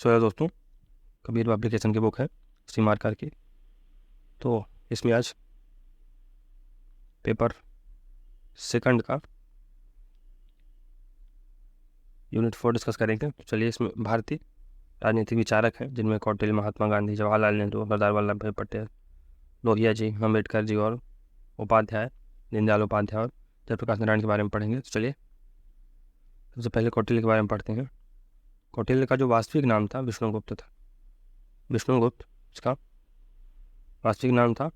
सो है दोस्तों, कबीर पब्लिकेशन की बुक है सी मार्कर की। तो इसमें आज पेपर सेकंड का यूनिट 4 डिस्कस करेंगे। तो चलिए, इसमें भारतीय राजनीतिक विचारक हैं जिनमें कौटिल्य, महात्मा गांधी, जवाहरलाल नेहरू, सरदार वल्लभ भाई पटेल, लोहिया जी, अम्बेडकर जी और उपाध्याय, दीनदयाल उपाध्याय और जयप्रकाश नारायण के बारे में पढ़ेंगे। तो चलिए, सबसे पहले कौटिल्य के बारे में पढ़ते हैं। कौटिल्य का जो वास्तविक नाम था विष्णुगुप्त था। विष्णुगुप्त इसका वास्तविक नाम था।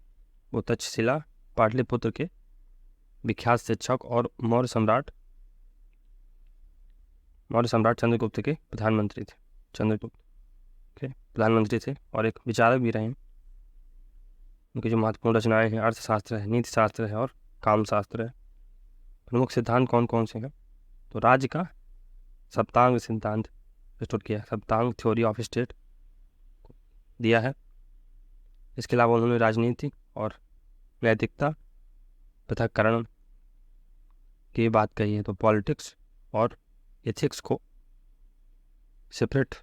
वो तक्षशिला पाटलिपुत्र के विख्यात शिक्षक और मौर्य सम्राट चंद्रगुप्त के प्रधानमंत्री थे। चंद्रगुप्त के प्रधानमंत्री थे और एक विचारक भी रहे। उनकी जो महत्वपूर्ण रचनाएं हैं अर्थशास्त्र है, नीति शास्त्र है और कामशास्त्र है। प्रमुख सिद्धांत कौन कौन से हैं? तो राज्य का सप्तांग सिद्धांत प्रस्तुत किया, सप्तांग थ्योरी ऑफ स्टेट दिया है। इसके अलावा उन्होंने राजनीति और नैतिकता पृथक्करण की बात कही है। तो पॉलिटिक्स और एथिक्स को सेपरेट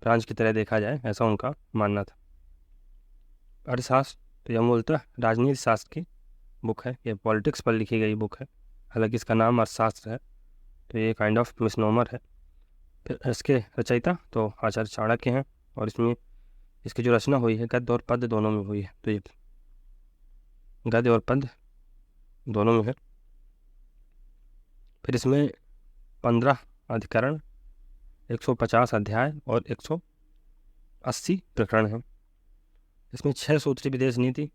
ब्रांच की तरह देखा जाए, ऐसा उनका मानना था। अर्थशास्त्र तो यह मूलतः राजनीति शास्त्र की बुक है। यह पॉलिटिक्स पर लिखी गई बुक है, हालांकि इसका नाम अर्थशास्त्र है, तो ये काइंड ऑफ मिसनोमर है। फिर इसके रचयिता तो आचार्य चाणक्य हैं और इसमें इसकी जो रचना हुई है गद्य और पद्य दोनों में हुई है। तो ये गद्य और पद्य दोनों में है। फिर इसमें 15 अधिकरण, 150 अध्याय और 180 प्रकरण हैं। इसमें 6 सूत्री विदेश नीति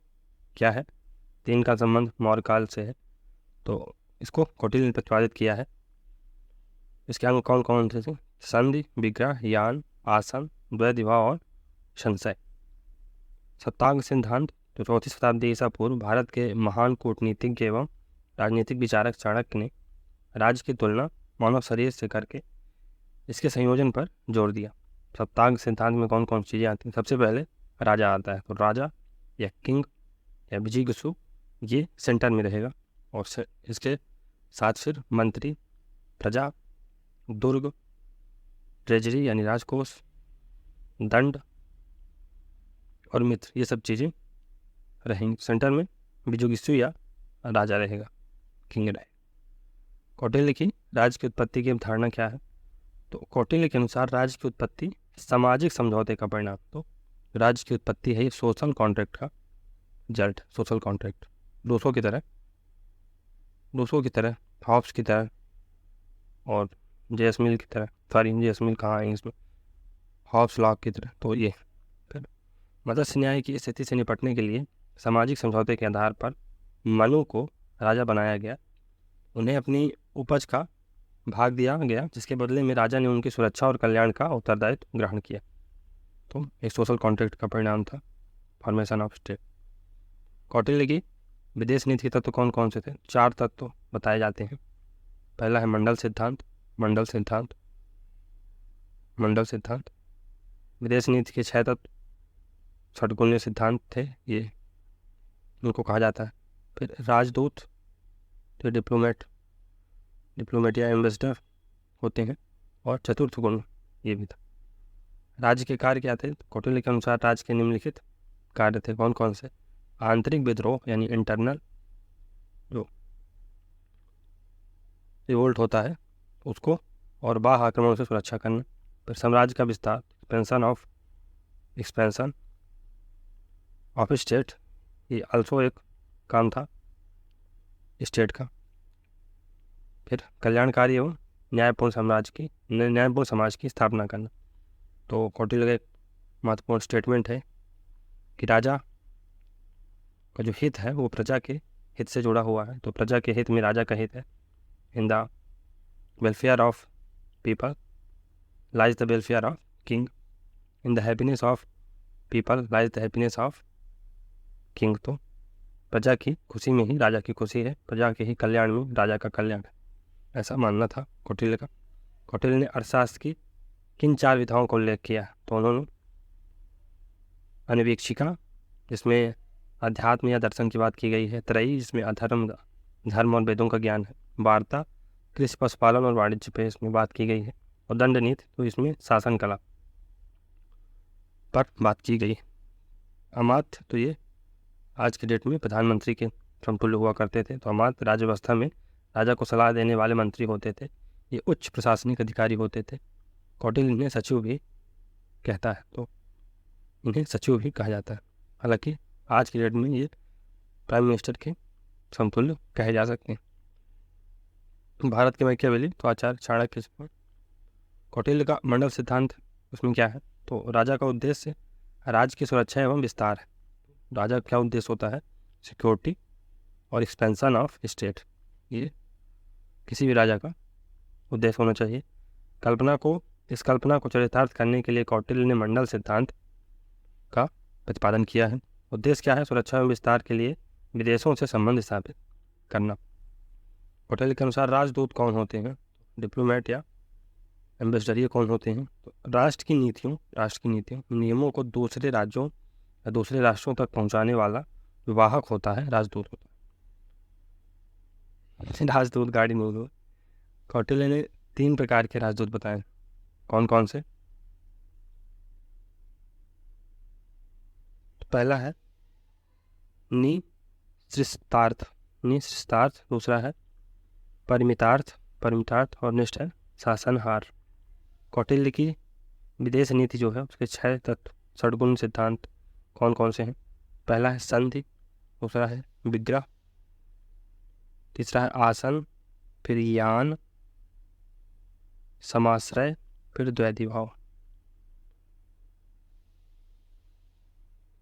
क्या है, 3 का संबंध मौर्य काल से है, तो इसको कौटिल्य ने प्रतिपादित किया है। इसके अंग कौन कौन थे? संधि, विग्रह, यान, आसन, द्वैधिवा और संशय। सप्तांग सिद्धांत तो 4वीं शताब्दी ईसा पूर्व भारत के महान कूटनीतिज्ञ एवं राजनीतिक विचारक चाणक्य ने राज्य की तुलना मानव शरीर से करके इसके संयोजन पर जोर दिया। सप्तांग सिद्धांत में कौन कौन चीज़ें आती हैं? सबसे पहले राजा आता है। तो राजा या किंग या विजिगसु ये सेंटर में रहेगा और इसके साथ फिर मंत्री, प्रजा, दुर्ग, ट्रेजरी यानी राजकोष, दंड और मित्र, ये सब चीज़ें रहेंगी। सेंटर में विजुगिसु या राजा रहेगा, किंग रहेगा। कौटिल्य की राज्य की उत्पत्ति की अवधारणा क्या है? तो कौटिल्य के अनुसार राज्य की उत्पत्ति सामाजिक समझौते का परिणाम। तो राज्य की उत्पत्ति है सोशल कॉन्ट्रैक्ट का रिजल्ट। सोशल कॉन्ट्रैक्ट रूसो की तरह, हॉब्स की तरह और जेएस मिल की तरह, जेएस मिल कहाँ है इसमें, हॉब्स लॉ की तरह। तो ये फिर मत्स्य न्याय की स्थिति से निपटने के लिए सामाजिक समझौते के आधार पर मनु को राजा बनाया गया। उन्हें अपनी उपज का भाग दिया गया, जिसके बदले में राजा ने उनकी सुरक्षा और कल्याण का उत्तरदायित्व ग्रहण किया। तो एक सोशल कॉन्ट्रैक्ट का परिणाम था फॉर्मेशन ऑफ स्टेट। कौटिल्य की विदेश नीति के तत्व कौन कौन से थे? 4 तत्व बताए जाते हैं। पहला है मंडल सिद्धांत। विदेश नीति के 6 तत्व षटकोणीय सिद्धांत थे, ये उनको कहा जाता है। फिर राजदूत तो डिप्लोमेट या एम्बेसडर होते हैं, और चतुर्थ गुण ये भी था। राज्य के कार्य क्या थे? कौटिल्य के अनुसार राज्य के निम्नलिखित कार्य थे। कौन कौन से? आंतरिक विद्रोह यानी इंटरनल जो रिवोल्ट होता है उसको, और बाह्य आक्रमणों से सुरक्षा करना। फिर साम्राज्य का विस्तार, एक्सपेंशन ऑफ स्टेट, ये अल्सो एक काम था स्टेट का। फिर कल्याणकारी एवं न्यायपूर्ण समाज की स्थापना करना। तो कौटिल्य का एक महत्वपूर्ण स्टेटमेंट है कि राजा का जो हित है वो प्रजा के हित से जुड़ा हुआ है। तो प्रजा के हित में राजा का हित है। In the welfare of people lies the welfare of king, in the happiness of people lies the happiness of king. तो प्रजा की खुशी में ही राजा की खुशी है, प्रजा के ही कल्याण में राजा का कल्याण है, ऐसा मानना था कौटिल्य का। कौटिल्य ने अर्थशास्त्र की किन 4 विधाओं का उल्लेख किया? तो उन्होंने अनवीक्षिका, जिसमें अध्यात्म या दर्शन की बात की गई है। त्रयी, जिसमें धर्म और वेदों का ज्ञान है। वार्ता, कृषि, पशुपालन और वाणिज्य पे इसमें बात की गई है। और दंड नीति तो इसमें शासन कला पर बात की गई। अमात्य तो ये आज के डेट में प्रधानमंत्री के समतुल्य हुआ करते थे। तो अमात्य राज्य व्यवस्था में राजा को सलाह देने वाले मंत्री होते थे। ये उच्च प्रशासनिक अधिकारी होते थे। कौटिल्य इन्हें सचिव भी कहता है, तो इन्हें सचिव भी कहा जाता है। हालांकि आज के डेट में ये प्राइम मिनिस्टर के समतुल्य कहे जा सकते हैं। भारत के मैकियावेली तो आचार्य चाणक्य। कौटिल्य का मंडल सिद्धांत उसमें क्या है, तो राजा का उद्देश्य राज्य की सुरक्षा एवं विस्तार है। राजा का क्या उद्देश्य होता है, सिक्योरिटी और एक्सपेंशन ऑफ स्टेट, ये किसी भी राजा का उद्देश्य होना चाहिए। इस कल्पना को चरितार्थ करने के लिए कौटिल्य ने मंडल सिद्धांत का प्रतिपादन किया है। उद्देश्य क्या है, सुरक्षा एवं विस्तार के लिए विदेशों से संबंध स्थापित करना। कौटिल्य के अनुसार राजदूत कौन होते हैं, डिप्लोमेट या एम्बेसडर ये कौन होते हैं, तो राष्ट्र की नीतियों नियमों को दूसरे राज्यों या दूसरे राष्ट्रों तक पहुंचाने वाला विवाहक होता है, राजदूत होता है। राजदूत गाड़ी नहीं। कौटिल्य ने 3 प्रकार के राजदूत बताए, कौन कौन से, तो पहला है निसृतार्थ, दूसरा है परिमितार्थ और नेक्स्ट है शासनहार। कौटिल्य की विदेश नीति जो है उसके 6 तत्व षड्गुण सिद्धांत कौन कौन से हैं, पहला है संधि, दूसरा है विग्रह, तीसरा है आसन, फिर यान, समाश्रय, फिर द्वैधी भाव।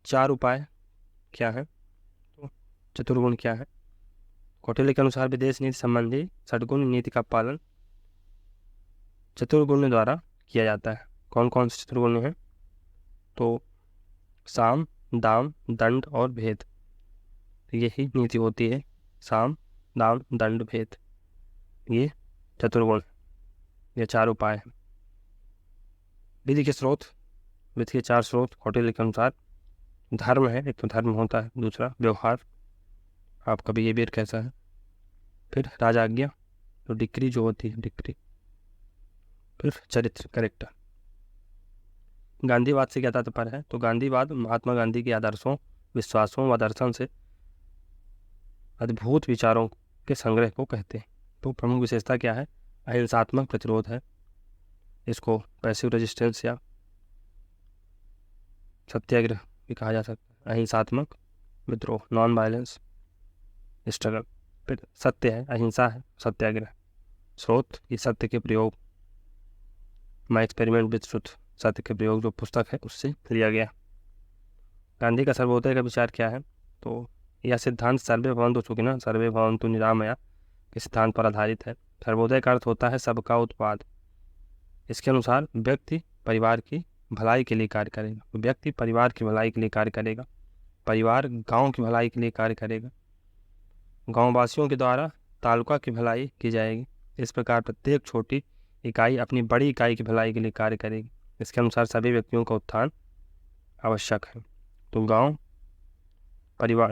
4 उपाय क्या है, तो चतुर्गुण क्या है। कौटिल्य के अनुसार विदेश नीति संबंधी षड्गुण नीति का पालन चतुर्गुण द्वारा किया जाता है। कौन कौन से चतुर्गुण हैं, तो साम, दाम, दंड और भेद, यही नीति होती है। साम, दाम, दंड, भेद, ये चतुर्गुण, ये 4 उपाय हैं। विधि के स्रोत, विधि के 4 स्रोत कौटिल्य के अनुसार धर्म है, एक तो धर्म होता है, दूसरा व्यवहार, आपका बिहेवियर कैसा है, फिर राजाज्ञा तो डिक्री जो होती है, डिक्री, फिर चरित्र, कैरेक्टर। गांधीवाद से क्या तात्पर्य है, तो गांधीवाद महात्मा गांधी के आदर्शों, विश्वासों व दर्शन से अद्भुत विचारों के संग्रह को कहते हैं। तो प्रमुख विशेषता क्या है, अहिंसात्मक प्रतिरोध है, इसको पैसिव रेजिस्टेंस या सत्याग्रह भी कहा जा सकता है। अहिंसात्मक विद्रोह, नॉन वायलेंस स्ट्रगल, फिर सत्य है, अहिंसा है, सत्याग्रह। स्रोत, ये सत्य के प्रयोग, माई एक्सपेरिमेंट विद ट्रुथ, सत्य के प्रयोग जो पुस्तक है उससे लिया गया। गांधी का सर्वोदय का विचार क्या है, तो यह सिद्धांत सर्वे भवन्तु सुखिनः सर्वे भवन्तु निरामया के सिद्धांत पर आधारित है। सर्वोदय का अर्थ होता है सबका उत्पाद। इसके अनुसार व्यक्ति परिवार की भलाई के लिए कार्य करेगा, व्यक्ति परिवार की भलाई के लिए कार्य करेगा, परिवार गांव की भलाई के लिए कार्य करेगा, गांववासियों के द्वारा तालुका की भलाई की जाएगी। इस प्रकार प्रत्येक छोटी इकाई अपनी बड़ी इकाई की भलाई के लिए कार्य करेगी। इसके अनुसार सभी व्यक्तियों का उत्थान आवश्यक है। तो गांव परिवार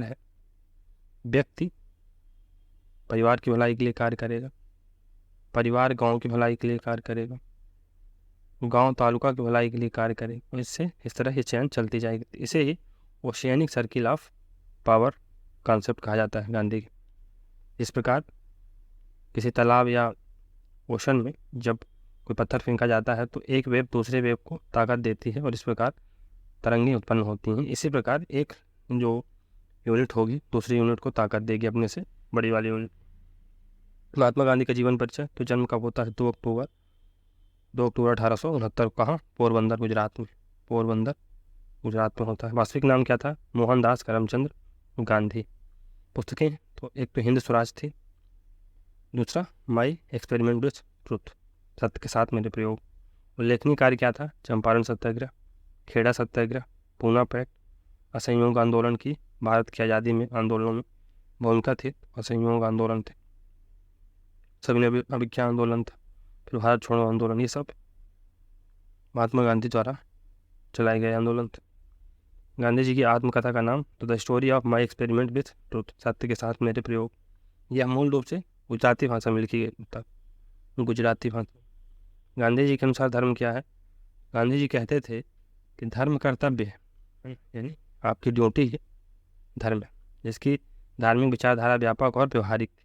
है, व्यक्ति परिवार की भलाई के लिए कार्य करेगा, परिवार गांव की भलाई के लिए कार्य करेगा, गांव तालुका की भलाई के लिए कार्य करेगा। इससे इस तरह ये चैन चलती जाएगी। इसे ही oceanic circle of power concept कहा जाता है गांधी के। इस प्रकार किसी तालाब या ओशन में जब कोई पत्थर फेंका जाता है तो एक वेव दूसरे वेव को ताकत देती है और इस प्रकार तरंगें उत्पन्न होती हैं। इसी प्रकार एक जो यूनिट होगी दूसरी यूनिट को ताकत देगी अपने से बड़ी वाली यूनिट। महात्मा गांधी का जीवन परिचय, तो जन्म कब होता है, 2 अक्टूबर 1869, कहाँ, पोरबंदर गुजरात में, पोरबंदर गुजरात में होता है। वास्तविक नाम क्या था, मोहनदास करमचंद गांधी। पुस्तकें, तो एक तो हिंद स्वराज थी, दूसरा माई एक्सपेरिमेंट विद ट्रुथ, सत्य के साथ मेरे प्रयोग। उल्लेखनीय कार्य क्या था, चंपारण सत्याग्रह, खेड़ा सत्याग्रह, पूना पैक्ट, असहयोग आंदोलन की भारत की आज़ादी में आंदोलनों में भूमिका थी, असहयोग आंदोलन थे, सभी अभिज्ञा आंदोलन था, फिर भारत छोड़ो आंदोलन, ये सब महात्मा गांधी द्वारा चलाए गए आंदोलन थे। गांधी जी की आत्मकथा का नाम, तो the story of my experiment with truth, सत्य के साथ मेरे प्रयोग। यह मूल रूप से गुजराती भाषा में लिखी गई पुस्तक। गुजराती भाषा। गांधी जी के अनुसार धर्म क्या है? गांधी जी कहते थे कि धर्म कर्तव्य है, यानी आपकी ड्यूटी है, धर्म है, जिसकी धार्मिक विचारधारा व्यापक और व्यवहारिक थी।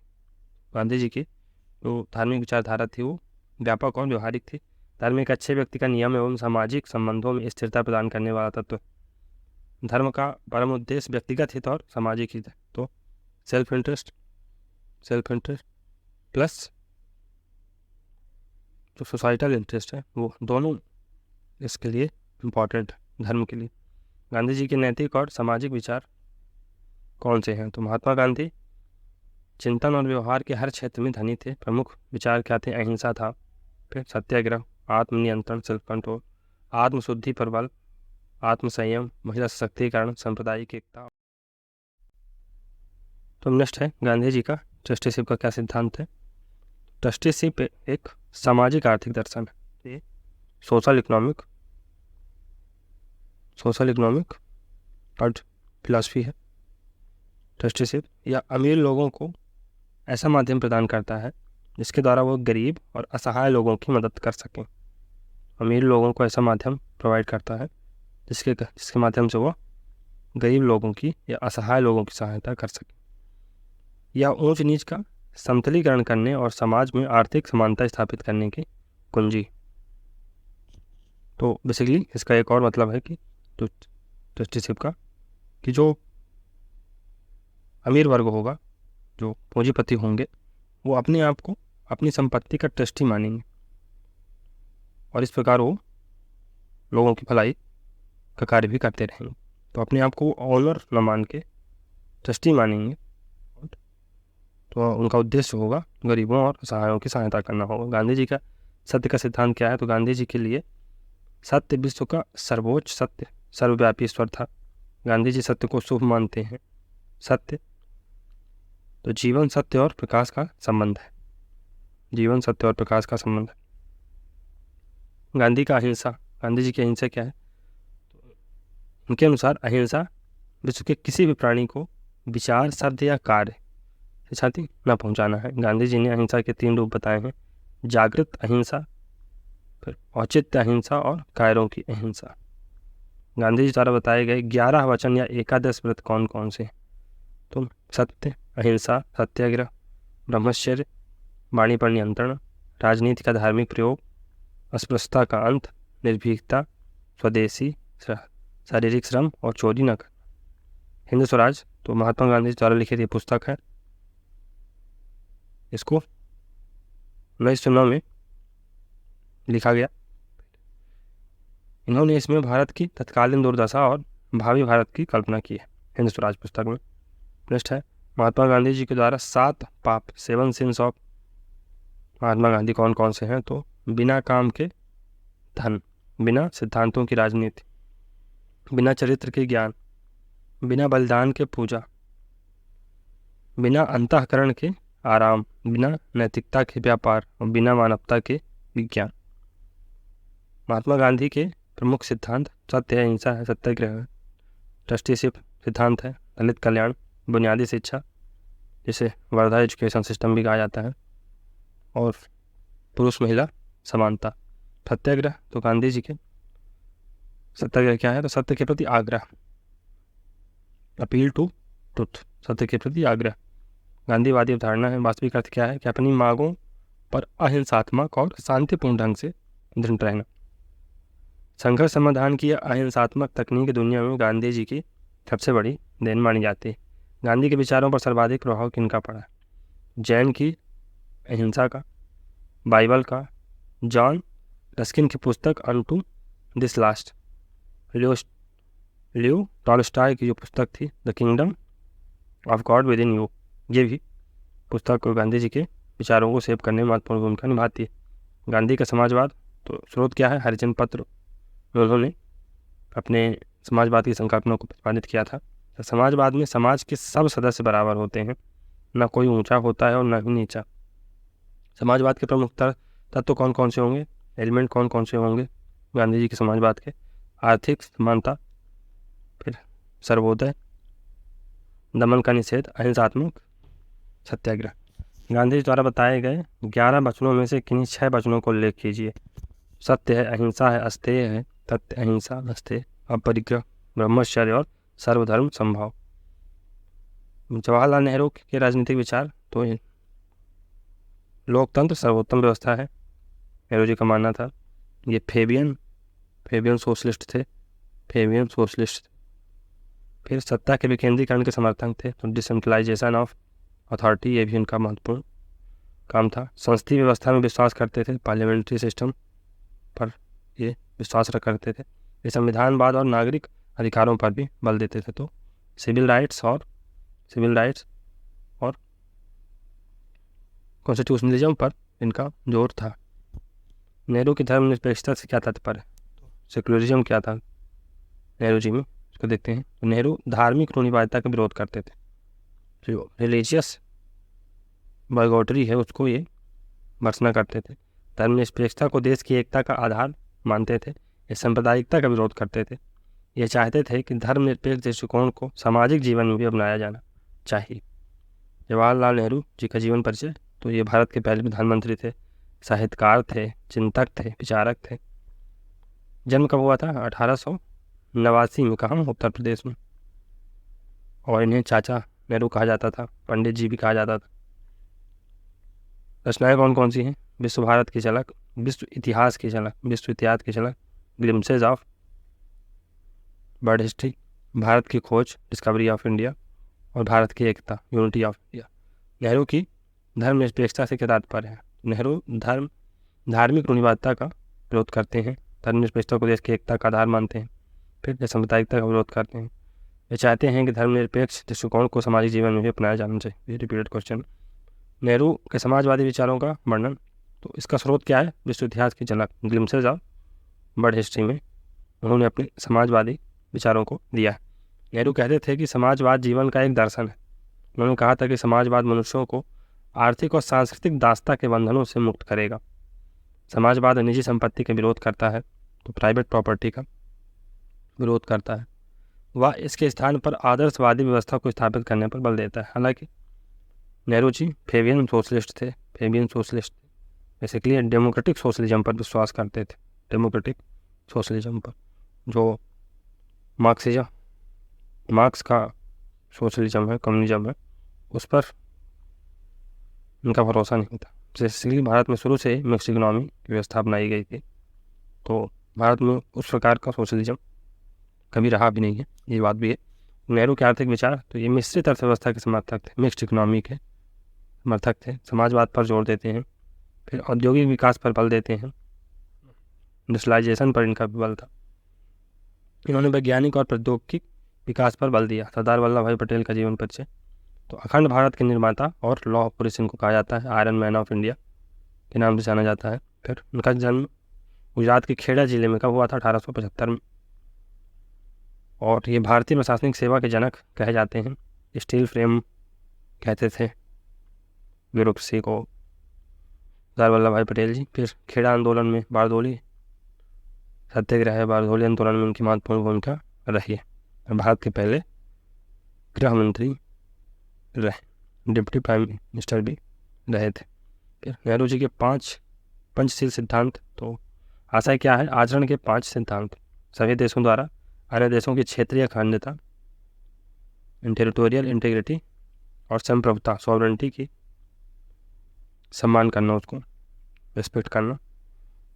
गांधी जी की जो धार्मिक विचारधारा थी वो व्यापक और व्यवहारिक थी। धर्म एक अच्छे व्यक्ति का नियम एवं सामाजिक संबंधों में स्थिरता प्रदान करने वाला तत्व। धर्म का परम उद्देश्य व्यक्तिगत हित और सामाजिक हित है। तो सेल्फ इंटरेस्ट प्लस जो सोसाइटल इंटरेस्ट है वो दोनों इसके लिए इम्पॉर्टेंट है, धर्म के लिए। गांधी जी के नैतिक और सामाजिक विचार कौन से हैं? तो महात्मा गांधी चिंतन और व्यवहार के हर क्षेत्र में धनी थे। प्रमुख विचार क्या थे? अहिंसा था, फिर सत्याग्रह, आत्मनियंत्रण सेल्फ कंट्रोल, आत्मशुद्धि पर बल, आत्मसंयम, महिला सशक्तिकरण, सांप्रदायिक एकता। तो नेक्स्ट है गांधी जी का ट्रस्टीशिप का क्या सिद्धांत है? ट्रस्टीशिप एक सामाजिक आर्थिक दर्शन है, ये सोशल इकोनॉमिक और फिलॉसफी है। ट्रस्टीशिप या अमीर लोगों को ऐसा माध्यम प्रदान करता है जिसके द्वारा वो गरीब और असहाय लोगों की मदद कर सकें। अमीर लोगों को ऐसा माध्यम प्रोवाइड करता है जिसके माध्यम से वो गरीब लोगों की या असहाय लोगों की सहायता कर सकें। यह ऊंच नीच का समतलीकरण करने और समाज में आर्थिक समानता स्थापित करने की कुंजी। तो बेसिकली इसका एक और मतलब है कि तो ट्रस्टीशिप का कि जो अमीर वर्ग होगा, जो पूंजीपति होंगे, वो अपने आप को अपनी संपत्ति का ट्रस्टी मानेंगे और इस प्रकार वो लोगों की भलाई का कार्य भी करते रहेंगे। तो अपने आप को ऑनर न मान के ट्रस्टी मानेंगे, तो उनका उद्देश्य होगा गरीबों और असहायों की सहायता करना होगा। गांधी जी का सत्य का सिद्धांत क्या है? तो गांधी जी के लिए सत्य विश्व का सर्वोच्च सत्य, सर्वव्यापी ईश्वर था। गांधी जी सत्य को शुभ मानते हैं। सत्य तो जीवन सत्य और प्रकाश का संबंध है, जीवन सत्य और प्रकाश का संबंध है। गांधी का अहिंसा, गांधी जी की अहिंसा क्या है? उनके अनुसार अहिंसा विश्व के किसी भी प्राणी को विचार, शब्द या कार्य से क्षति न पहुंचाना है। गांधी जी ने अहिंसा के 3 रूप बताए हैं: जागृत अहिंसा, फिर औचित्य अहिंसा और कायरों की अहिंसा। गांधी जी द्वारा बताए गए 11 वचन या एकादश व्रत कौन कौन से? तो सत्य, अहिंसा, सत्याग्रह, ब्रह्मचर्य, वाणी पर नियंत्रण, राजनीति का धार्मिक प्रयोग, अस्पृश्यता का अंत, निर्भीकता, स्वदेशी, शारीरिक श्रम और चोरी न करना। हिंद स्वराज तो महात्मा गांधी द्वारा लिखित ये पुस्तक है। इसको 1909 में लिखा गया। इन्होंने इसमें भारत की तत्कालीन दुर्दशा और भावी भारत की कल्पना की है, हिंद स्वराज पुस्तक में। नेक्स्ट है महात्मा गांधी जी के द्वारा 7 पाप, 7 सिंस ऑफ महात्मा गांधी कौन कौन से हैं? तो बिना काम के धन, बिना सिद्धांतों की राजनीति, बिना चरित्र के ज्ञान, बिना बलिदान के पूजा, बिना अंतःकरण के आराम, बिना नैतिकता के व्यापार और बिना मानवता के विज्ञान। महात्मा गांधी के प्रमुख सिद्धांत सत्य है, अहिंसा है, सत्याग्रह है, ट्रस्टीशिप सिद्धांत है, दलित कल्याण, बुनियादी शिक्षा जिसे वर्धा एजुकेशन सिस्टम भी कहा जाता है, और पुरुष महिला समानता। सत्याग्रह तो गांधी जी के सत्याग्रह क्या है? तो सत्य के प्रति आग्रह, अपील टू ट्रुथ, सत्य के प्रति आग्रह गांधीवादी अवधारणा है। वास्तविक अर्थ क्या है? कि अपनी मांगों पर अहिंसात्मक और शांतिपूर्ण ढंग से दृढ़ रहना। संघर्ष समाधान की अहिंसात्मक तकनीक दुनिया में गांधी जी की सबसे बड़ी देन मानी जाती है। गांधी के विचारों पर सर्वाधिक प्रभाव किनका पड़ा है? जैन की अहिंसा का, बाइबल का, जॉन रस्किन की पुस्तक unto this last, Leo Tolstoy की जो पुस्तक थी the kingdom of God with in you, ये भी पुस्तक गांधी जी के विचारों को सेव करने में महत्वपूर्ण भूमिका निभाती है। गांधी का समाजवाद तो स्रोत क्या है? हरिजन पत्र में उन्होंने अपने समाजवाद की संकल्पना को प्रतिपादित किया था। तो समाजवाद में समाज के सब सदस्य बराबर होते हैं, न कोई ऊंचा होता है और न ही नीचा। समाजवाद के प्रमुख तत्व कौन कौन से होंगे? एलिमेंट कौन कौन से होंगे गांधी जी के समाजवाद के? आर्थिक समानता, फिर सर्वोदय, दमन का निषेध, अहिंसात्मक, सत्याग्रह। गांधी जी द्वारा बताए गए 11 वचनों में से किन्हीं 6 वचनों को उल्लेख कीजिए। सत्य है, अहिंसा है, अस्तेय है, तथ्य, अहिंसा, अस्तेय, अपरिग्रह, ब्रह्मचर्य और सर्वधर्म संभाव। जवाहरलाल नेहरू के राजनीतिक विचार तो लोकतंत्र सर्वोत्तम व्यवस्था है, नेहरू जी का मानना था। ये फेबियन सोशलिस्ट थे, फेबियन सोशलिस्ट। फिर सत्ता के विकेंद्रीकरण के समर्थक थे, तो डिसेंट्रलाइजेशन ऑफ अथॉरिटी, ये भी उनका महत्वपूर्ण काम था। संसदीय व्यवस्था में विश्वास करते थे, पार्लियामेंट्री सिस्टम पर ये विश्वास करते थे। ये संविधानवाद और नागरिक अधिकारों पर भी बल देते थे, तो सिविल राइट्स और कॉन्स्टिट्यूशनलिज्म पर इनका जोर था। नेहरू की धर्मनिरपेक्षता से क्या तात्पर्य है? सेकुलरिज्म क्या था नेहरू जी में, उसको देखते हैं। तो नेहरू धार्मिक रूढ़िवादिता का विरोध करते थे, जो रिलीजियस बाइगॉटरी है उसको ये भर्त्सना करते थे। धर्मनिरपेक्षता को देश की एकता का आधार मानते थे। ये सांप्रदायिकता का विरोध करते थे। ये चाहते थे कि धर्मनिरपेक्ष दृष्टिकोण को सामाजिक जीवन में भी अपनाया जाना चाहिए। जवाहरलाल नेहरू जी का जीवन परिचय, तो ये भारत के पहले प्रधानमंत्री थे, साहित्यकार थे, चिंतक थे, विचारक थे। जन्म कब हुआ था? 1889 में, कहाँ? उत्तर प्रदेश में। और इन्हें चाचा नेहरू कहा जाता था, पंडित जी भी कहा जाता था। रचनाएं कौन कौन सी हैं? विश्व भारत की झलक, विश्व इतिहास की झलक, glimpses of world history, Bharat की खोज, डिस्कवरी ऑफ इंडिया, और भारत की एकता, यूनिटी ऑफ इंडिया। नेहरू की धर्मनिरपेक्षता से क्या तात्पर्य है? नेहरू धार्मिक रूढ़िवादिता का विरोध करते हैं। धर्मनिरपेक्षता को देश की एकता का आधार मानते हैं। फिर सांप्रदायिकता का विरोध करते हैं। वे चाहते हैं कि धर्मनिरपेक्ष दृष्टिकोण को सामाजिक जीवन में भी अपनाया जाना चाहिए। Repeated question. नेहरू के समाजवादी विचारों का वर्णन, तो इसका स्रोत क्या है? विश्व इतिहास की झलक, ग्लिम्सेज ऑफ वर्ल्ड हिस्ट्री में उन्होंने अपने समाजवादी विचारों को दिया है। नेहरू कहते थे कि समाजवाद जीवन का एक दर्शन है। उन्होंने कहा था कि समाजवाद मनुष्यों को आर्थिक और सांस्कृतिक दासता के बंधनों से मुक्त करेगा। समाजवाद निजी संपत्ति का विरोध करता है, तो प्राइवेट प्रॉपर्टी का विरोध करता है। वह इसके स्थान पर आदर्शवादी व्यवस्था को स्थापित करने पर बल देता है। हालांकि नेहरू जी फेबियन सोशलिस्ट थे, बेसिकली डेमोक्रेटिक सोशलिज्म पर विश्वास करते थे। डेमोक्रेटिक सोशलिज्म पर, जो मार्क्स का सोशलिज्म है, कम्युनिज्म है, उस पर उनका भरोसा नहीं था। बेसिकली भारत में शुरू से मिक्स इकोनॉमी की व्यवस्था अपनाई गई थी, तो भारत में उस प्रकार का सोशलिज्म कभी रहा भी नहीं है, ये बात भी है। नेहरू के आर्थिक विचार, तो ये मिश्रित अर्थव्यवस्था के समर्थक थे, मिक्स्ड इकोनॉमी के समर्थक थे। समाजवाद पर जोर देते हैं। फिर औद्योगिक विकास पर बल देते हैं। इंडस्ट्रियलाइजेशन पर इनका भी बल था। इन्होंने वैज्ञानिक और प्रौद्योगिक विकास पर बल दिया। सरदार वल्लभ भाई पटेल का जीवन परिचय, तो अखंड भारत के निर्माता और लौह पुरुष इनको कहा जाता है, आयरन मैन ऑफ इंडिया के नाम से जाना जाता है। फिर उनका जन्म गुजरात के खेड़ा जिले में कब हुआ था? 1875 में। और ये भारतीय प्रशासनिक सेवा के जनक कहे जाते हैं। स्टील फ्रेम कहते थे ब्यूरोक्रेसी को सरदार वल्लभ भाई पटेल जी। फिर खेड़ा आंदोलन में बारदोली सत्याग्रह, बारदोली आंदोलन में उनकी महत्वपूर्ण भूमिका रही है। भारत के पहले गृह मंत्री रहे, डिप्टी प्राइम मिनिस्टर भी रहे थे। फिर नेहरू जी के 5 पंचशील सिद्धांत, तो आशय क्या है? आचरण के 5 सिद्धांत सभी देशों द्वारा अन्य देशों की क्षेत्रीय अखंडता, टेरिटोरियल इंटीग्रिटी और संप्रभुता, सॉवरेनिटी की सम्मान करना, उसको रिस्पेक्ट करना,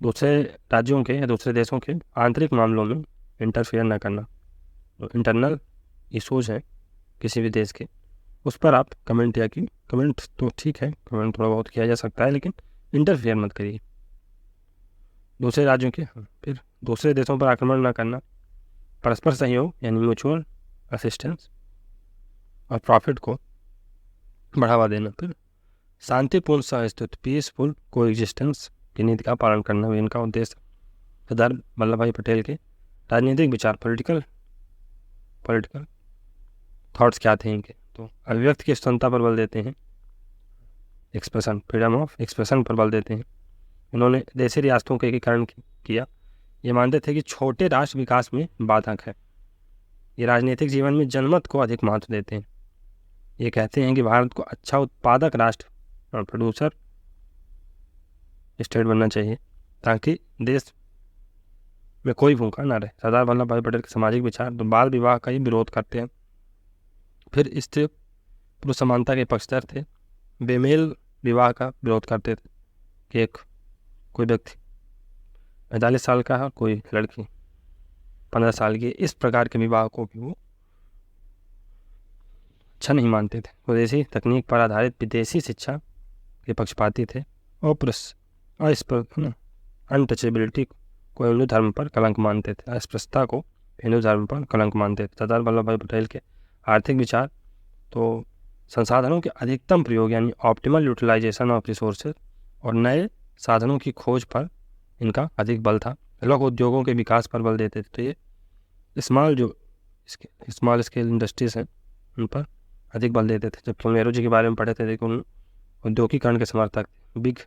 दूसरे राज्यों के या दूसरे देशों के आंतरिक मामलों में इंटरफेयर न करना। तो इंटरनल इशूज़ हैं किसी भी देश के, उस पर आप कमेंट तो ठीक है, कमेंट थोड़ा बहुत किया जा सकता है, लेकिन इंटरफेयर मत करिए दूसरे राज्यों के। फिर दूसरे देशों पर आक्रमण न करना, परस्पर सहयोग यानी म्यूचुअल असिस्टेंस और प्रॉफिट को बढ़ावा देना। फिर शांतिपूर्ण सहअस्तित्व, पीसफुल को एग्जिस्टेंस की नीति का पालन करना भी इनका उद्देश्य। सरदार वल्लभ भाई पटेल के राजनीतिक विचार, पॉलिटिकल थॉट्स क्या थे इनके? तो अभिव्यक्ति की स्वतंत्रता पर बल देते हैं, एक्सप्रेशन, फ्रीडम ऑफ एक्सप्रेशन पर बल देते हैं। इन्होंने देशी रियासतों के एकीकरण किया। ये मानते थे कि छोटे राष्ट्र विकास में बाधक है। ये राजनीतिक जीवन में जनमत को अधिक महत्व देते हैं। ये कहते हैं कि भारत को अच्छा उत्पादक राष्ट्र प्रोड्यूसर स्टेट बनना चाहिए ताकि देश में कोई भूखा ना रहे। सरदार वल्लभ भाई पटेल के सामाजिक विचार तो बाल विवाह का ही विरोध करते हैं। फिर स्त्री पुरुष समानता के पक्षधर थे। बेमेल विवाह का विरोध करते थे कि कोई व्यक्ति 45 साल का है, कोई लड़की 15 साल की, इस प्रकार के विवाह को भी वो अच्छा नहीं मानते थे। स्वदेशी तकनीक पर आधारित विदेशी शिक्षा के पक्षपाती थे। अनटचेबिलिटी को हिंदू धर्म पर कलंक मानते थे। अस्पृश्यता को हिंदू धर्म पर कलंक मानते थे। सरदार वल्लभ भाई पटेल के आर्थिक विचार तो संसाधनों के अधिकतम प्रयोग यानी ऑप्टिमल यूटिलाइजेशन ऑफ रिसोर्सेज और नए साधनों की खोज पर इनका अधिक बल था। लघु उद्योगों के विकास पर बल देते थे। तो ये स्मॉल स्केल इंडस्ट्रीज हैं उन पर अधिक बल देते थे। जबकि नेहरू जी के बारे में पढ़े थे, देखो उन औद्योगिकरण के समर्थक बिग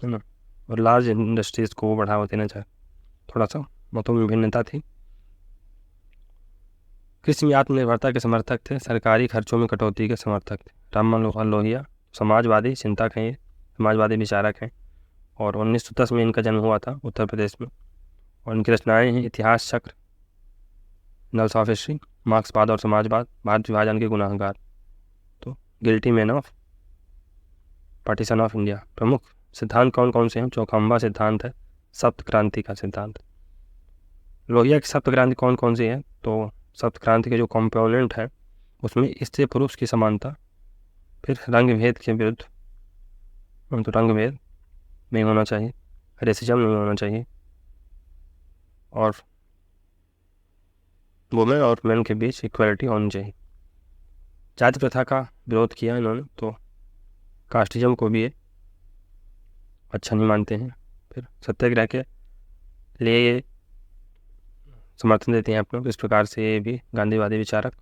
है ना और लार्ज इंडस्ट्रीज को वो बढ़ावा देना चाहे। थोड़ा सा मतों में भिन्नता थी। कृषि में आत्मनिर्भरता के समर्थक थे। सरकारी खर्चों में कटौती के समर्थक थे। राम मनोहर लोहिया समाजवादी चिंतक हैं, ये समाजवादी विचारक हैं और 1910 में इनका जन्म हुआ था उत्तर प्रदेश में। और इनकी रचनाएं हैं इतिहास चक्र, नल्स ऑफ हिस्ट्री, मार्क्सवाद और समाजवाद, भारत विभाजन के गुनाहगार, तो guilty man of partition of India. प्रमुख सिद्धांत कौन कौन से हैं? चौखंबा सिद्धांत है, सप्त क्रांति का सिद्धांत। लोहिया की सप्त क्रांति कौन कौन सी है? तो सप्त क्रांति के जो कॉम्पोनेंट है उसमें स्त्री पुरुष की समानता, फिर रंग भेद के विरुद्ध, तो रंग भेद नहीं होना चाहिए, रेसिज्म नहीं होना चाहिए, और वुमेन और मेन के बीच इक्वलिटी होनी चाहिए। जाति प्रथा का विरोध किया इन्होंने, तो कास्टिज्म को भी ये अच्छा नहीं मानते हैं। फिर सत्याग्रह के लिए ये समर्थन देते हैं अपने। इस प्रकार से ये भी गांधीवादी विचारक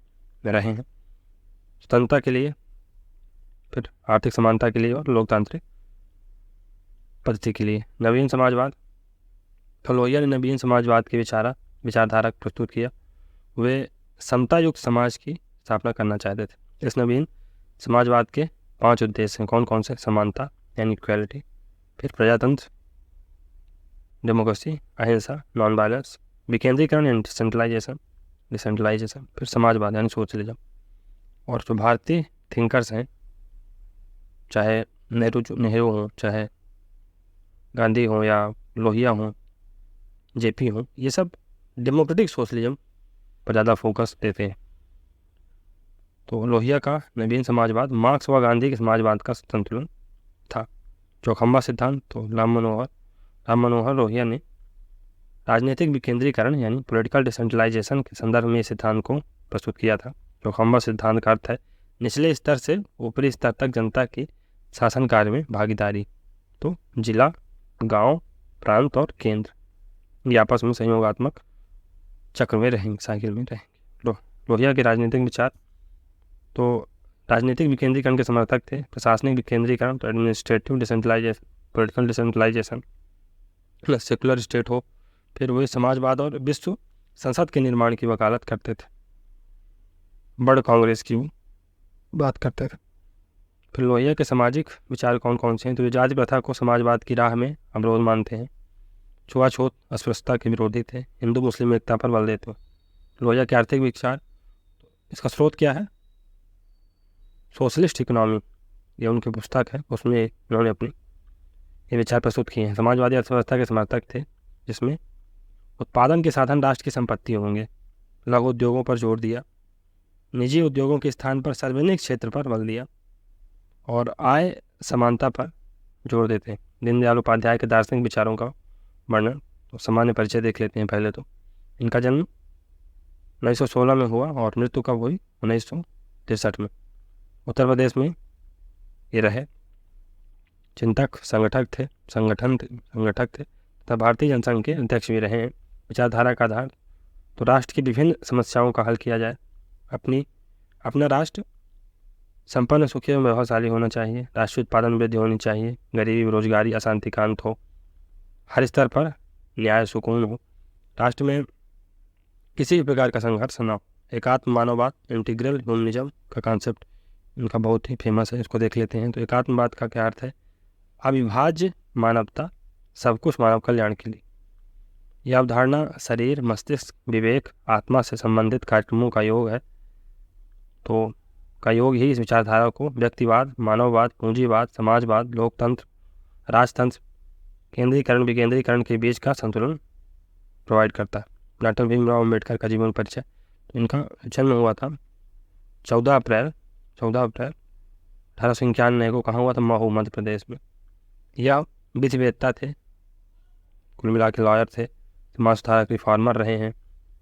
रहे हैं। स्वतंत्रता के लिए, फिर आर्थिक समानता के लिए और लोकतांत्रिक पद्धति के लिए। नवीन समाजवाद, तो लोहिया ने नवीन समाजवाद के विचारधारा प्रस्तुत किया। वे समता युक्त समाज की स्थापना करना चाहते थे। इस नवीन समाजवाद के 5 उद्देश्य हैं। कौन कौन से? समानता यानी इक्वलिटी, फिर प्रजातंत्र डेमोक्रेसी, अहिंसा नॉन वायलेंस, विकेंद्रीकरण यानी डिसेंट्रलाइजेशन, फिर समाजवाद यानी सोशलिज्म। और जो भारतीय थिंकर्स हैं, चाहे नेहरू हों, चाहे गांधी हों या लोहिया हों, जेपी हों, ये सब डेमोक्रेटिक सोशलिज्म पर ज़्यादा फोकस देते हैं। तो लोहिया का नवीन समाजवाद मार्क्स व गांधी के समाजवाद का संतुलन था। चौखंबा सिद्धांत, तो राम मनोहर लोहिया ने राजनीतिक विकेंद्रीकरण यानी पॉलिटिकल डिसेंट्रलाइजेशन के संदर्भ में इस सिद्धांत को प्रस्तुत किया था। चौखंबा सिद्धांत का अर्थ है निचले स्तर से ऊपरी स्तर तक जनता की शासन कार्य में भागीदारी। तो जिला, गांव, प्रांत और केंद्र ये आपस में सहयोगात्मक चक्र में रहेंगे, साइकिल में रहेंगे। लोहिया के राजनीतिक विचार, तो राजनीतिक विकेंद्रीकरण के समर्थक थे। प्रशासनिक विकेंद्रीकरण, तो administrative decentralisation, political decentralisation, secular state हो। फिर वे समाजवाद और विश्व संसद के निर्माण की वकालत करते थे। बड़ कांग्रेस की बात करते थे। फिर लोहिया के सामाजिक विचार कौन कौन से हैं? तो जाति प्रथा को समाजवाद की राह में अवरोध मानते हैं। छुआछूत अस्पृश्यता के विरोधी थे। हिंदू मुस्लिम एकता पर बल देते हैं। लोहिया के आर्थिक विचार, इसका स्रोत क्या है? सोशलिस्ट इकोनॉमी, ये उनकी पुस्तक है, उसमें उन्होंने अपने ये विचार प्रस्तुत किए हैं। समाजवादी अर्थव्यवस्था के समर्थक थे, जिसमें उत्पादन के साधन राष्ट्र की संपत्ति होंगे। लघु उद्योगों पर जोर दिया। निजी उद्योगों के स्थान पर सार्वजनिक क्षेत्र पर बल दिया और आय समानता पर जोर देते हैं। दीनदयाल उपाध्याय के दार्शनिक विचारों का वर्णन, तो सामान्य परिचय देख लेते हैं पहले। तो इनका जन्म 1916 में हुआ और मृत्यु कब हुई? 1963 में। उत्तर प्रदेश में ये रहे। चिंतक, संगठक थे तथा भारतीय जनसंघ के अध्यक्ष भी रहे हैं। विचारधारा का आधार, तो राष्ट्र की विभिन्न समस्याओं का हल किया जाए। अपना राष्ट्र संपन्न, सुखी एवं वैभवशाली होना चाहिए। राष्ट्रीय उत्पादन वृद्धि होनी चाहिए। गरीबी, बेरोजगारी, अशांति का अंत हो। हर स्तर पर न्याय, सुकून हो। राष्ट्र में किसी भी प्रकार का संघर्ष न हो। एकात्म मानववाद, इंटीग्रल ह्यूमनिज्म का कॉन्सेप्ट इनका बहुत ही फेमस है, इसको देख लेते हैं। तो एकात्मवाद का क्या अर्थ है? अविभाज्य मानवता, सब कुछ मानव कल्याण के लिए। यह अवधारणा शरीर, मस्तिष्क, विवेक, आत्मा से संबंधित कार्यक्रमों का योग है। तो का योग ही इस विचारधारा को व्यक्तिवाद, मानववाद, पूंजीवाद, समाजवाद, लोकतंत्र, राजतंत्र, केंद्रीकरण, विकेंद्रीकरण के बीच का संतुलन प्रोवाइड करता है। डॉक्टर भीमराव अम्बेडकर का जीवन परिचय। तो इनका जन्म हुआ था 14 अप्रैल 1891 को। कहाँ हुआ था? महू, मध्य प्रदेश में। यह विधिवेत्ता थे, कुल मिला के लॉयर थे, समाज सुधारक, रिफॉर्मर रहे हैं,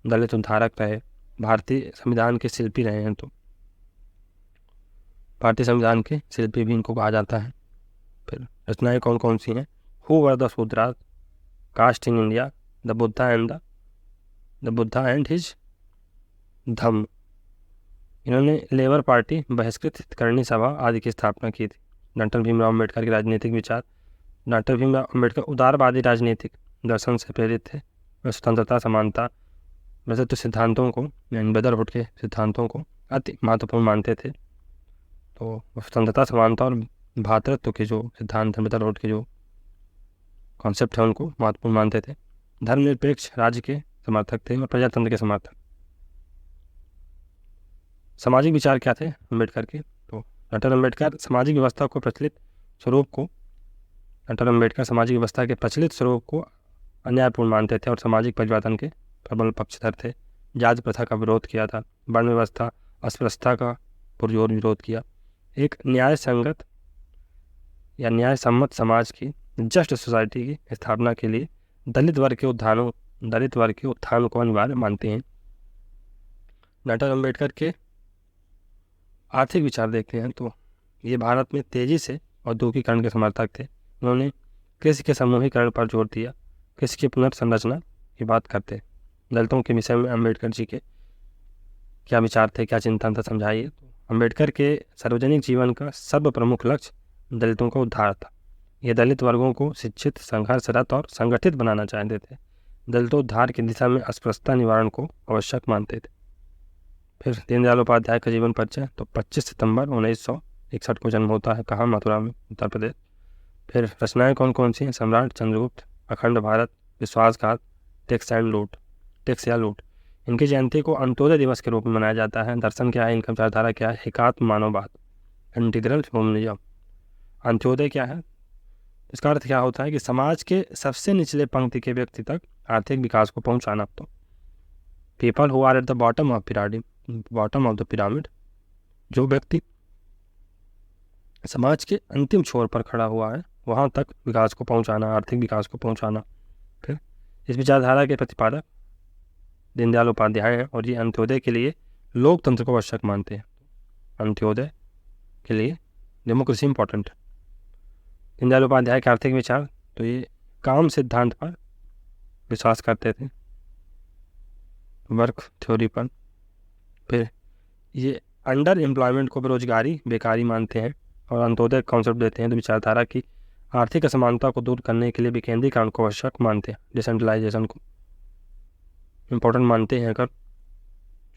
दलित उद्धारक रहे, भारतीय संविधान के शिल्पी रहे हैं। तो भारतीय संविधान के शिल्पी भी इनको कहा जाता है। फिर रचनाएं कौन कौन सी हैं? Who were the Shudras, caste in India, the Buddha and his Dhamma. इन्होंने लेबर पार्टी, बहिष्कृत करणी सभा आदि की स्थापना की थी। डॉक्टर भीमराव अम्बेडकर के राजनीतिक विचार। डॉक्टर भीमराव अम्बेडकर उदारवादी राजनीतिक दर्शन से प्रेरित थे। वे स्वतंत्रता, समानता, वैसे सिद्धांतों को, यानी ब्रदरहुड के सिद्धांतों को अति महत्वपूर्ण मानते थे। तो स्वतंत्रता, समानता और भ्रातृत्व के जो सिद्धांत हैं, ब्रदरहुड के जो कॉन्सेप्ट है, उनको महत्वपूर्ण मानते थे। धर्मनिरपेक्ष राज्य के समर्थक थे और प्रजातंत्र के समर्थक। सामाजिक विचार क्या थे अम्बेडकर के? तो डॉक्टर अम्बेडकर सामाजिक व्यवस्था के प्रचलित स्वरूप को अन्यायपूर्ण मानते थे और सामाजिक परिवर्तन के प्रबल पक्षधर थे। जाति प्रथा का विरोध किया था। वर्ण व्यवस्था, अस्पृश्यता का पुरजोर विरोध किया। एक न्याय सम्मत समाज की, जस्ट सोसाइटी की स्थापना के लिए दलित वर्ग के उत्थान को अनिवार्य मानते हैं। डॉक्टर अम्बेडकर के आर्थिक विचार देखते हैं तो ये भारत में तेजी से औद्योगिकरण के समर्थक थे। उन्होंने कृषि के समूहीकरण पर जोर दिया। कृषि की पुनर्संरचना की बात करते हैं। दलितों के विषय में अम्बेडकर जी के क्या विचार थे, क्या चिंतन था, समझाइए। तो अम्बेडकर के सार्वजनिक जीवन का सर्वप्रमुख लक्ष्य दलितों का उद्धार था। ये दलित वर्गों को शिक्षित, संघर्षरत और संगठित बनाना चाहते थे। दलितोद्धार की दिशा में अस्पृश्यता निवारण को आवश्यक मानते थे। फिर दीनदयाल उपाध्याय का जीवन परिचय। तो 25 सितंबर 1961 को जन्म होता है। कहाँ? मथुरा में, उत्तर प्रदेश। फिर रचनाएं कौन कौन सी हैं? सम्राट चंद्रगुप्त, अखंड भारत, विश्वासघात, टैक्स या लूट। इनकी जयंती को अंत्योदय दिवस के रूप में मनाया जाता है। दर्शन क्या है? इनका विचारधारा क्या है? एकात्म मानववाद, इंटीग्रल ह्यूमनिज्म। अंत्योदय क्या है? इसका अर्थ क्या होता है कि समाज के सबसे निचले पंक्ति के व्यक्ति तक आर्थिक विकास को पहुंचाना। तो people who are at the bottom of the pyramid, जो व्यक्ति समाज के अंतिम छोर पर खड़ा हुआ है, वहां तक विकास को पहुंचाना, आर्थिक विकास को पहुंचाना। फिर इस विचारधारा के प्रतिपादक दीनदयाल उपाध्याय हैं और ये अंत्योदय के लिए लोकतंत्र को आवश्यक मानते हैं। अंत्योदय के लिए डेमोक्रेसी इंपॉर्टेंट है। दीनदयाल उपाध्याय के आर्थिक विचार। तो ये काम सिद्धांत पर विश्वास करते थे, वर्क थ्योरी पर। फिर ये अंडर एम्प्लॉयमेंट को बेरोजगारी, बेकारी मानते हैं और अंत्योदय कॉन्सेप्ट देते हैं। तो विचारधारा की आर्थिक असमानता को दूर करने के लिए विकेंद्रीकरण को आवश्यक मानते हैं। डिसेंट्रलाइजेशन को इम्पोर्टेंट मानते हैं। अगर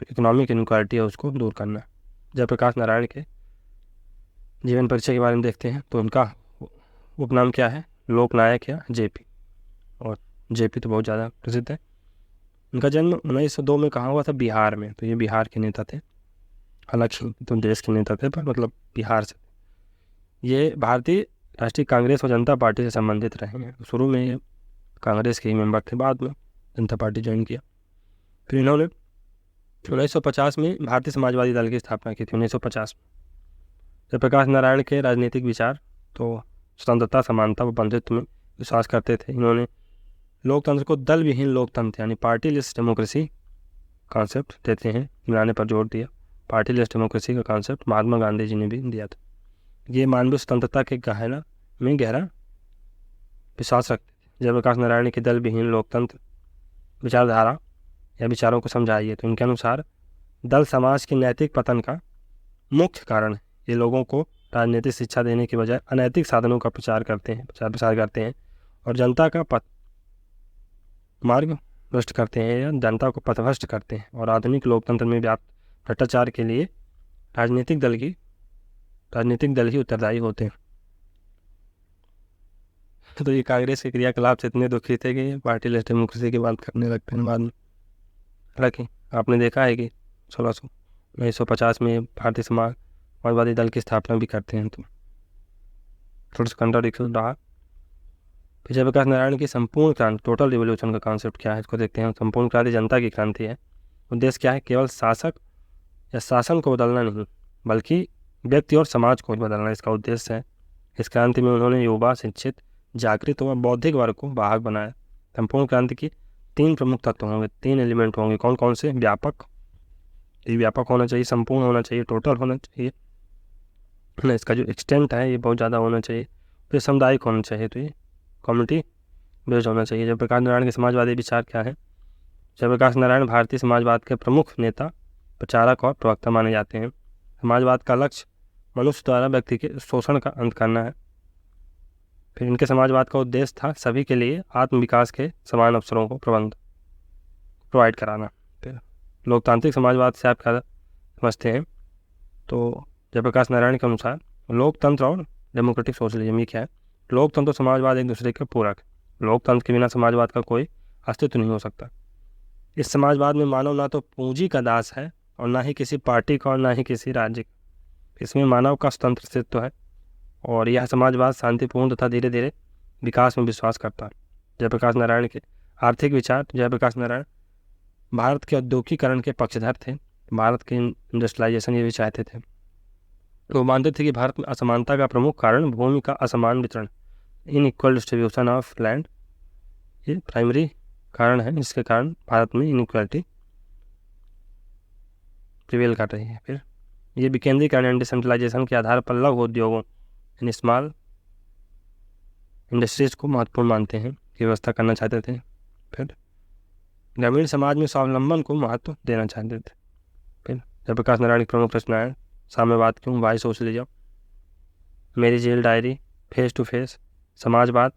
इकोनॉमिक इनक्वालिटी है उसको दूर करना। जयप्रकाश नारायण के जीवन परिचय के बारे में देखते हैं। तो उनका उपनाम क्या है? लोकनायक या जेपी। और जेपी तो बहुत ज़्यादा प्रसिद्ध है। इनका जन्म 1902 में कहाँ हुआ था? बिहार में। तो ये बिहार के नेता थे, हालांकि तो देश के नेता थे पर मतलब बिहार से। ये भारतीय राष्ट्रीय कांग्रेस और जनता पार्टी से संबंधित रहे हैं। शुरू में ये कांग्रेस के ही मेंबर थे, बाद में जनता पार्टी ज्वाइन किया। फिर इन्होंने 1950 में भारतीय समाजवादी दल की स्थापना की थी। 1950 में जयप्रकाश नारायण के राजनीतिक विचार। तो स्वतंत्रता, समानता व बंधुत्व में विश्वास करते थे। इन्होंने लोकतंत्र को दल विहीन लोकतंत्र यानी पार्टी लिस्ट डेमोक्रेसी कॉन्सेप्ट देते हैं बनाने पर जोर दिया। पार्टी लिस्ट डेमोक्रेसी का कॉन्सेप्ट महात्मा गांधी जी ने भी दिया था। ये मानवीय स्वतंत्रता के गहरा विश्वास रखते थे। जयप्रकाश नारायण की दल विहीन लोकतंत्र विचारधारा या विचारों को समझाइए। तो इनके अनुसार दल समाज के नैतिक पतन का मुख्य कारण है। ये लोगों को राजनीतिक शिक्षा देने के बजाय अनैतिक साधनों का प्रचार प्रसार करते हैं और जनता का मार्ग भ्रष्ट करते हैं या जनता को पथभ्रष्ट करते हैं। और आधुनिक लोकतंत्र में व्याप्त भ्रष्टाचार के लिए राजनीतिक दल की राजनीतिक दल ही उत्तरदायी होते हैं। तो ये कांग्रेस के क्रियाकलाप से इतने दुखी थे कि पार्टीलेस डेमोक्रेसी की बात करने लगते हैं बाद में। हालांकि आपने देखा है कि 1950 में भारतीय समाजवादी दल की स्थापना भी करते हैं, तो थोड़ा सा कंट्राडिक्शन रहा। फिर जयप्रकाश नारायण की संपूर्ण क्रांति, टोटल रिवोल्यूशन का कॉन्सेप्ट क्या है इसको देखते हैं। संपूर्ण क्रांति जनता की क्रांति है। उद्देश्य क्या है? केवल शासक या शासन को बदलना नहीं, बल्कि व्यक्ति और समाज को बदलना इसका उद्देश्य है। इस क्रांति में उन्होंने युवा, शिक्षित, जागृत व बौद्धिक वर्ग को वाहक बनाया। संपूर्ण क्रांति की 3 प्रमुख तत्व होंगे, 3 एलिमेंट होंगे। कौन कौन से? व्यापक, ये व्यापक होना चाहिए, संपूर्ण होना चाहिए, टोटल होना चाहिए ना, इसका जो एक्सटेंट है ये बहुत ज़्यादा होना चाहिए। फिर सामुदायिक होना चाहिए, तो ये कम्युनिटी बेस्ड होना चाहिए। जयप्रकाश नारायण के समाजवादी विचार क्या है? जयप्रकाश नारायण भारतीय समाजवाद के प्रमुख नेता, प्रचारक और प्रवक्ता माने जाते हैं। समाजवाद का लक्ष्य मनुष्य द्वारा व्यक्ति के शोषण का अंत करना है। फिर इनके समाजवाद का उद्देश्य था सभी के लिए आत्म विकास के समान अवसरों को प्रोवाइड कराना। फिर लोकतांत्रिक समाजवाद से आप क्या समझते हैं? तो जयप्रकाश नारायण के अनुसार लोकतंत्र और डेमोक्रेटिक सोशलिज्म ये क्या है? लोकतंत्र और समाजवाद एक दूसरे के पूरक। लोकतंत्र के बिना समाजवाद का कोई अस्तित्व नहीं हो सकता। इस समाजवाद में मानव ना तो पूंजी का दास है और ना ही किसी पार्टी का और ना ही किसी राज्य का। इसमें मानव का स्वतंत्र अस्तित्व है और यह समाजवाद शांतिपूर्ण तथा धीरे धीरे विकास में विश्वास करता है। जयप्रकाश नारायण के आर्थिक विचार। जयप्रकाश नारायण भारत के औद्योगिकीकरण के पक्षधर थे। भारत के इंडस्ट्रियलाइजेशन ये भी चाहते थे। वो मानते थे कि भारत में असमानता का प्रमुख कारण भूमि का असमान वितरण, इनइक्वल डिस्ट्रीब्यूशन ऑफ लैंड, ये प्राइमरी कारण है। इसके कारण भारत में इनइक्वालिटी प्रिवेल कर रही है। फिर ये विकेंद्रीकरण एंड डिसेंट्रलाइजेशन के आधार पर लघु उद्योगों यानी स्मॉल इंडस्ट्रीज को महत्वपूर्ण मानते हैं की व्यवस्था करना चाहते थे। फिर ग्रामीण समाज में स्वावलंबन को महत्व देना चाहते थे। फिर जयप्रकाश नारायण के प्रमुख प्रश्न है साम्यवाद क्यों, वाई सोशलिज्म, मेरी jail diary, face to face, समाजवाद,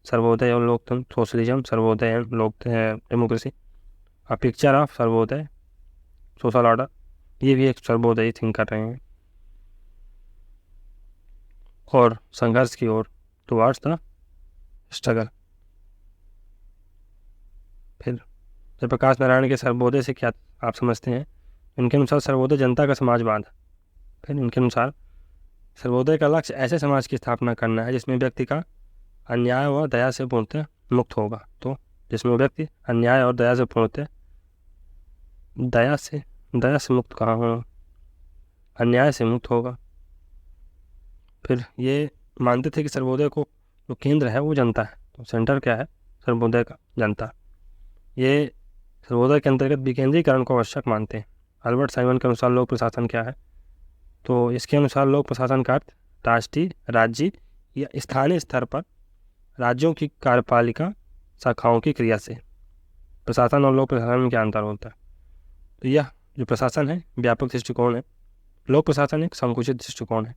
सर्वोदय और लोकतंत्र, socialism, Sarvodaya and democracy, a picture of Sarvodaya social order, ये भी एक सर्वोदयी थिंक कर रहे हैं और संघर्ष की ओर टुवर्ड्स द स्ट्रगल। फिर जयप्रकाश नारायण के सर्वोदय से क्या आप समझते हैं? इनके अनुसार सर्वोदय जनता का समाजवाद। फिर इनके अनुसार सर्वोदय का लक्ष्य ऐसे समाज की स्थापना करना है जिसमें व्यक्ति का अन्याय व दया से पूर्णतः मुक्त होगा। तो जिसमें व्यक्ति अन्याय और दया से पूर्णतः दया से मुक्त कहाँ हो, अन्याय से मुक्त होगा। फिर ये मानते थे कि सर्वोदय को जो केंद्र है वो जनता है। तो सेंटर क्या है सर्वोदय का? जनता। ये सर्वोदय के अंतर्गत विकेंद्रीकरण को आवश्यक मानते हैं। अल्बर्ट साइमन के अनुसार लोक प्रशासन क्या है? तो इसके अनुसार लोक प्रशासन का अर्थ राष्ट्रीय, राज्य या स्थानीय स्तर पर राज्यों की कार्यपालिका शाखाओं की क्रिया से। प्रशासन और लोक प्रशासन में क्या अंतर होता है? तो यह जो प्रशासन है व्यापक दृष्टिकोण है, लोक प्रशासन एक संकुचित दृष्टिकोण है।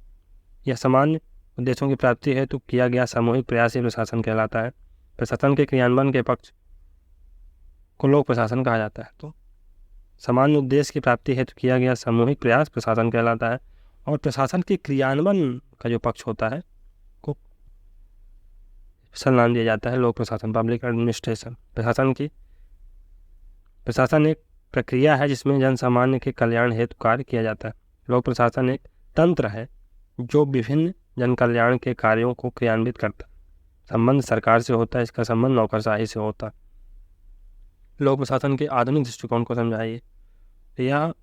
यह सामान्य उद्देश्यों की प्राप्ति हेतु किया गया सामूहिक प्रयास ही प्रशासन कहलाता है। प्रशासन के क्रियान्वयन के पक्ष को लोक प्रशासन कहा जाता है। तो सामान्य उद्देश्य की प्राप्ति हेतु किया गया सामूहिक प्रयास प्रशासन कहलाता है और प्रशासन के क्रियान्वयन का जो पक्ष होता है को स्पेशल नाम दिया जाता है लोक प्रशासन, पब्लिक एडमिनिस्ट्रेशन। प्रशासन एक प्रक्रिया है जिसमें जन सामान्य के कल्याण हेतु कार्य किया जाता है। लोक प्रशासन एक तंत्र है जो विभिन्न जन कल्याण के कार्यों को क्रियान्वित करता है। संबंध सरकार से होता है, इसका संबंध नौकरशाही से होता है। लोक प्रशासन के आधुनिक दृष्टिकोण को समझाइए। यह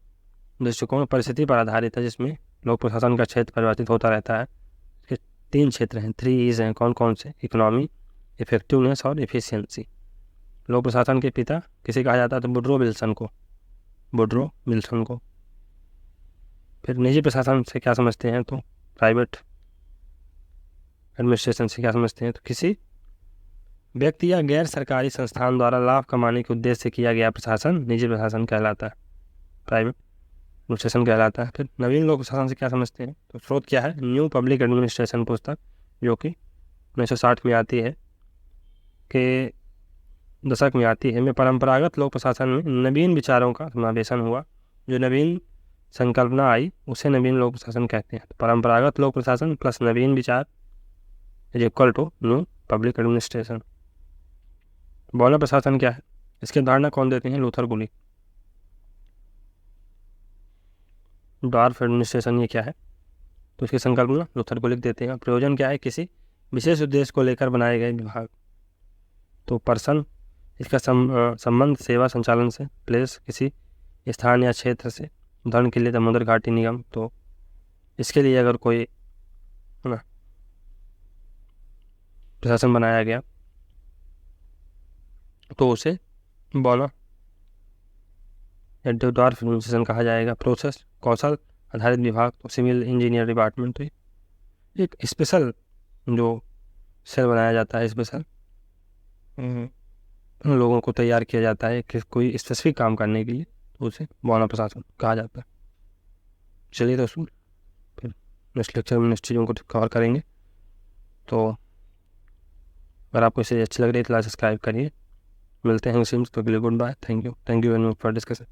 दृष्टिकोण परिस्थिति पर आधारित है जिसमें लोक प्रशासन का क्षेत्र परिवर्तित होता रहता है। इसके 3 क्षेत्र हैं, 3 E's हैं। कौन कौन से? इकोनॉमी, इफेक्टिवनेस और एफिशिएंसी। लोक प्रशासन के पिता किसे कहा जाता है? तो वुडरो विल्सन को। फिर निजी प्रशासन से क्या समझते हैं? तो प्राइवेट एडमिनिस्ट्रेशन से क्या समझते हैं? तो किसी व्यक्ति या गैर सरकारी संस्थान द्वारा लाभ कमाने के उद्देश्य से किया गया प्रशासन निजी प्रशासन कहलाता है, प्राइवेट एडमिनिस्ट्रेशन कहलाता है। फिर नवीन लोक प्रशासन से क्या समझते हैं? तो स्रोत क्या है? न्यू पब्लिक एडमिनिस्ट्रेशन पुस्तक जो कि 1960 में आती है, के दशक में आती है। में परंपरागत लोक प्रशासन में नवीन विचारों का समावेशन हुआ। जो नवीन संकल्पना आई उसे नवीन लोक प्रशासन कहते हैं। परंपरागत लोक प्रशासन प्लस नवीन विचार is equal to new public administration. बहुलक प्रशासन क्या है, इसकी धारणा कौन देते हैं? लूथर गुलिक। ड्वार्फ एडमिनिस्ट्रेशन ये क्या है, तो इसकी संकल्पना लूथर गुलिक देते हैं। प्रयोजन क्या है, किसी विशेष उद्देश्य को लेकर बनाए गए विभाग। तो पर्सन, इसका संबंध सेवा संचालन से। प्लेस, किसी स्थान या क्षेत्र से। उदाहरण के लिए दामोदर घाटी निगम, तो इसके लिए अगर कोई है ना प्रशासन बनाया गया तो उसे ड्वार्फ एडमिनिस्ट्रेशन कहा जाएगा। प्रोसेस, कौशल आधारित विभाग, तो सिविल इंजीनियर डिपार्टमेंट। तो एक स्पेशल जो सेल बनाया जाता है, स्पेशल लोगों को तैयार किया जाता है कि कोई स्पेसिफिक काम करने के लिए, तो उसे बहुलक प्रशासन कहा जाता है। चलिए दोस्तों, फिर नेक्स्ट लेक्चर में नेक्स्ट चीज़ों को कवर करेंगे। तो अगर आपको इसे अच्छी लग रही है तो लाइक सब्सक्राइब करिए। मिलते हैं सिम्स, तो के लिए good bye. Thank you very much for discussion.